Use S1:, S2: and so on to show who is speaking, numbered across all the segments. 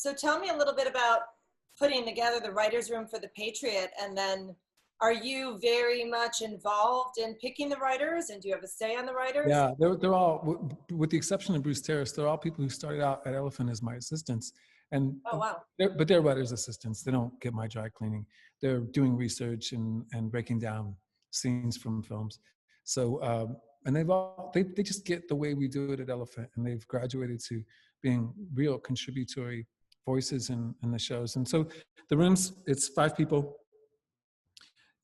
S1: So tell me a little bit about putting together the writer's room for the Patriot, and then are you very much involved in picking the writers, and do you have a say on the writers?
S2: Yeah, they're all, with the exception of Bruce Terrace, they're all people who started out at Elephant as my assistants. And
S1: Oh, wow.
S2: but they're writers' assistants. They don't get my dry cleaning. They're doing research and breaking down scenes from films. So, and they just get the way we do it at Elephant, and they've graduated to being real contributory voices in the shows. And so the rooms, it's 5 people.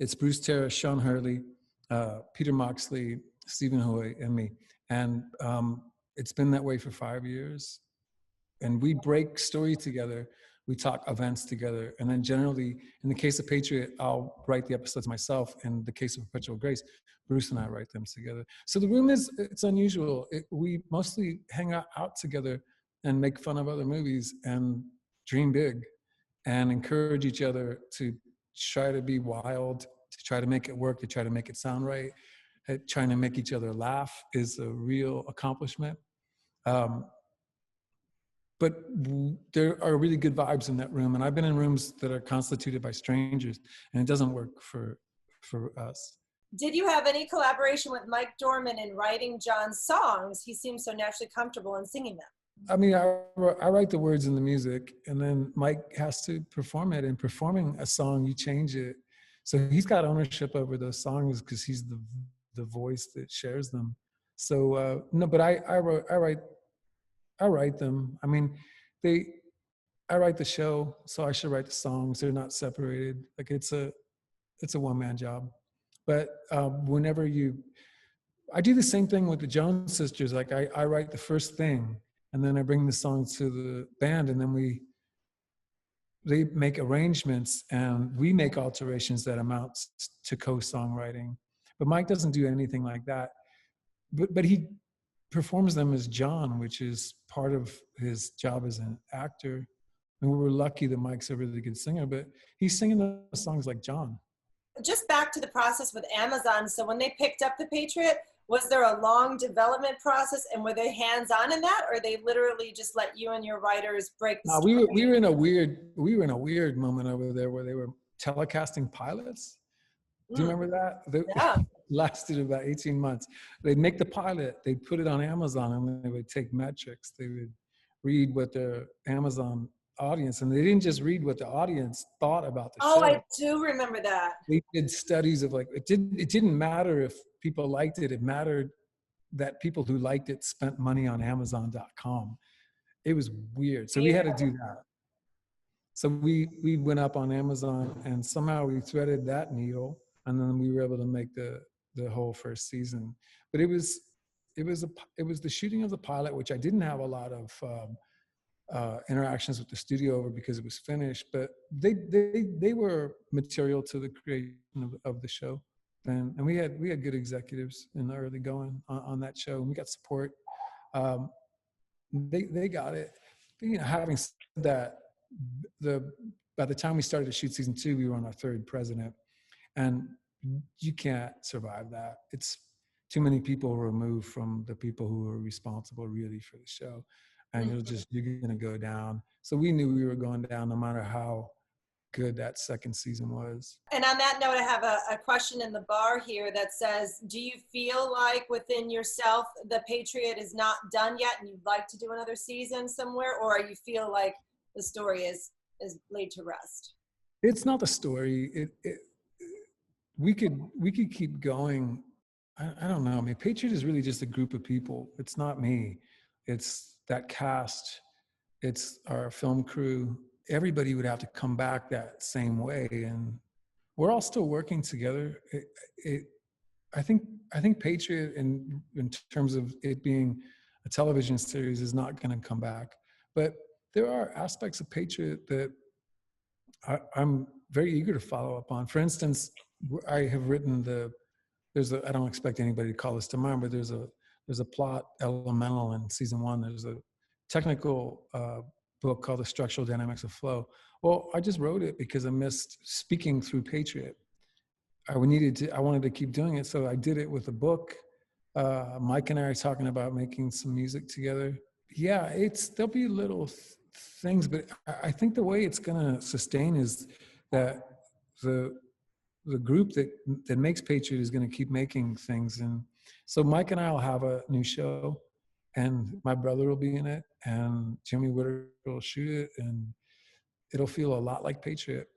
S2: It's Bruce Terrace, Sean Hurley, Peter Moxley, Stephen Hoy, and me. And it's been that way for 5 years. And we break story together. We talk events together. And then generally, in the case of Patriot, I'll write the episodes myself. In the case of Perpetual Grace, Bruce and I write them together. So the room it's unusual. We mostly hang out together and make fun of other movies and dream big and encourage each other to try to be wild, to try to make it work, to try to make it sound right. Trying to make each other laugh is a real accomplishment. But there are really good vibes in that room. And I've been in rooms that are constituted by strangers, and it doesn't work for us.
S1: Did you have any collaboration with Mike Dorman in writing John's songs? He seems so naturally comfortable in singing them.
S2: I mean, I write the words and the music, and then Mike has to perform it. And performing a song, you change it. So he's got ownership over those songs because he's the voice that shares them. So no, but I write them. I mean, I write the show, so I should write the songs. They're not separated. Like it's a one-man job. But whenever I do the same thing with the Jones Sisters. Like I write the first thing, and then I bring the song to the band, and then they make arrangements, and we make alterations that amount to co-songwriting. But Mike doesn't do anything like that. But he performs them as John, which is part of his job as an actor. And we were lucky that Mike's a really good singer, but he's singing the songs like John.
S1: Just back to the process with Amazon. So when they picked up the Patriot, was there a long development process, and were they hands-on in that, or they literally just let you and your writers break the story?
S2: We were in a weird moment over there where they were telecasting pilots. Do you remember that?
S1: Yeah.
S2: Lasted about 18 months. They'd make the pilot, they'd put it on Amazon, and they would take metrics. They would read what their Amazon audience, and they didn't just read what the audience thought about the show.
S1: Oh, I do remember that.
S2: They did studies of it didn't matter if people liked it. It mattered that people who liked it spent money on Amazon.com. It was weird. So we had to do that. So we went up on Amazon, and somehow we threaded that needle, and then we were able to make the whole first season. But it was the shooting of the pilot, which I didn't have a lot of interactions with the studio over because it was finished, but they were material to the creation of the show. And we had good executives in the early going on that show, and we got support. They got it. You know, having said that, by the time we started to shoot season 2, we were on our 3rd president, and you can't survive that. It's too many people removed from the people who were responsible really for the show, and you're gonna go down. So we knew we were going down no matter how good that 2nd season was.
S1: And on that note, I have a question in the bar here that says, do you feel like within yourself the Patriot is not done yet and you'd like to do another season somewhere, or you feel like the story is laid to rest?
S2: It's not the story. We could keep going. I don't know. I mean, Patriot is really just a group of people. It's not me. It's that cast. It's our film crew. Everybody would have to come back that same way, and we're all still working together. I think Patriot, in terms of it being a television series, is not going to come back. But there are aspects of Patriot that I'm very eager to follow up on. For instance, I have written I don't expect anybody to call this to mind, but there's a plot elemental in season 1. There's a technical book called The Structural Dynamics of Flow. Well, I just wrote it because I missed speaking through Patriot. I wanted to keep doing it, so I did it with a book. Mike and I are talking about making some music together. Yeah, there'll be little things, but I think the way it's going to sustain is that the group that makes Patriot is going to keep making things. And so Mike and I will have a new show, and my brother will be in it, and Jimmy Whittaker will shoot it, and it'll feel a lot like Patriot.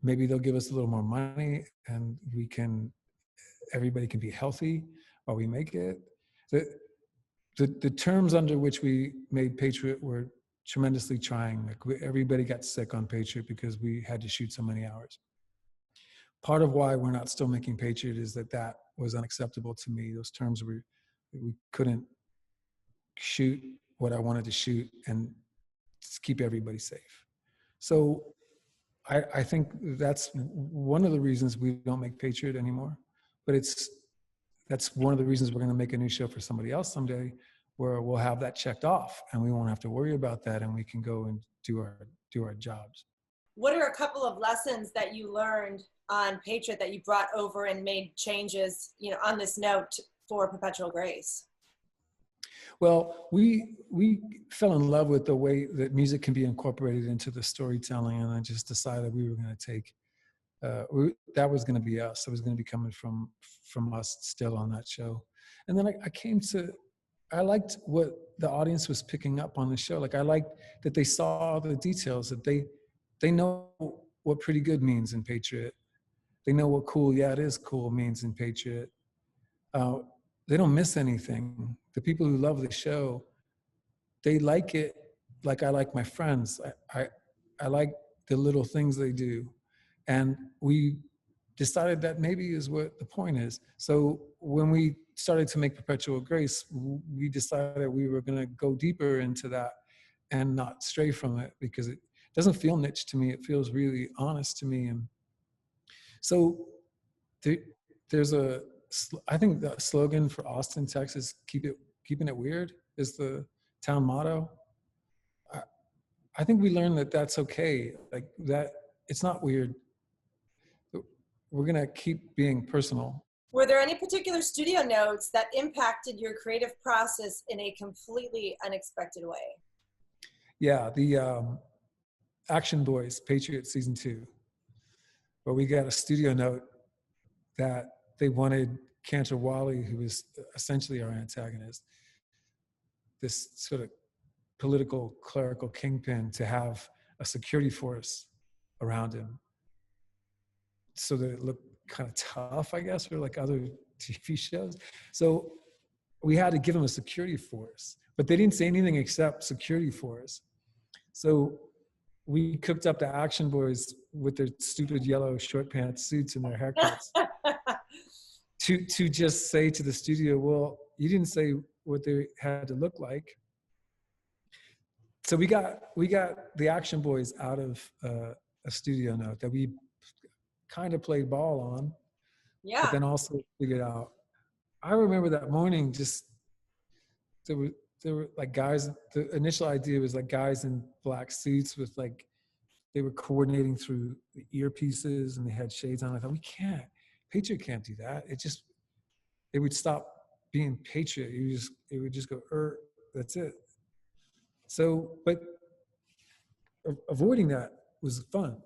S2: Maybe they'll give us a little more money, and everybody can be healthy while we make it. The terms under which we made Patriot were tremendously trying. Like everybody got sick on Patriot because we had to shoot so many hours. Part of why we're not still making Patriot is that was unacceptable to me. Those terms we couldn't shoot what I wanted to shoot and just keep everybody safe. So I think that's one of the reasons we don't make Patriot anymore. But that's one of the reasons we're going to make a new show for somebody else someday, where we'll have that checked off and we won't have to worry about that, and we can go and do our jobs.
S1: What are a couple of lessons that you learned on Patriot that you brought over and made changes, on this note for Perpetual Grace?
S2: Well, we fell in love with the way that music can be incorporated into the storytelling, and I just decided we were going to take that was going to be us. It was going to be coming from us still on that show. And then I liked what the audience was picking up on the show. Like I liked that they saw the details, that they know what pretty good means in Patriot. They know what cool, yeah, it is cool means in Patriot. They don't miss anything. The people who love the show, they like it like I like my friends. I like the little things they do. And we decided that maybe is what the point is. So when we started to make Perpetual Grace, we decided we were going to go deeper into that and not stray from it, because it doesn't feel niche to me. It feels really honest to me. And so I think the slogan for Austin, Texas, keeping it weird, is the town motto. I think we learned that that's okay. Like that, it's not weird. We're going to keep being personal.
S1: Were there any particular studio notes that impacted your creative process in a completely unexpected way?
S2: Yeah, the Action Boys, Patriot Season 2, where we got a studio note that they wanted Cantor Wally, who was essentially our antagonist, this sort of political clerical kingpin, to have a security force around him, so that it looked kind of tough, I guess, or like other TV shows. So we had to give him a security force, but they didn't say anything except security force. So we cooked up the Action Boys with their stupid yellow short pants suits and their haircuts to just say to the studio, well, you didn't say what they had to look like. So we got the Action Boys out of a studio note that we kind of played ball on, but then also figured out. I remember that morning, just there were like guys. The initial idea was like guys in black suits with like, they were coordinating through the earpieces and they had shades on. I thought, Patriot can't do that. It would stop being Patriot. It would just go, that's it. So, but avoiding that was fun.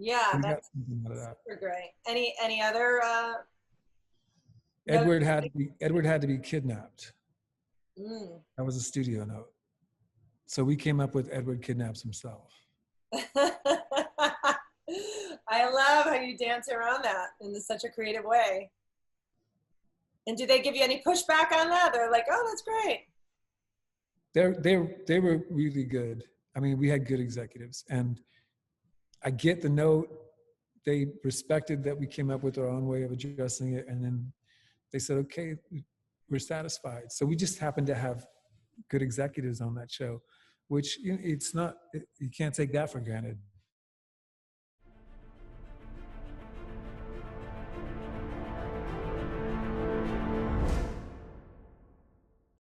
S1: Yeah, that's super great. Any other?
S2: Edward had to be kidnapped. That was a studio note. So we came up with Edward kidnaps himself.
S1: I love how you dance around that in such a creative way. And do they give you any pushback on that? They're like, oh, that's great.
S2: They were really good. I mean, we had good executives, and I get the note. They respected that we came up with our own way of addressing it, and then they said, okay, we're satisfied. So we just happened to have good executives on that show, which it's not, you can't take that for granted.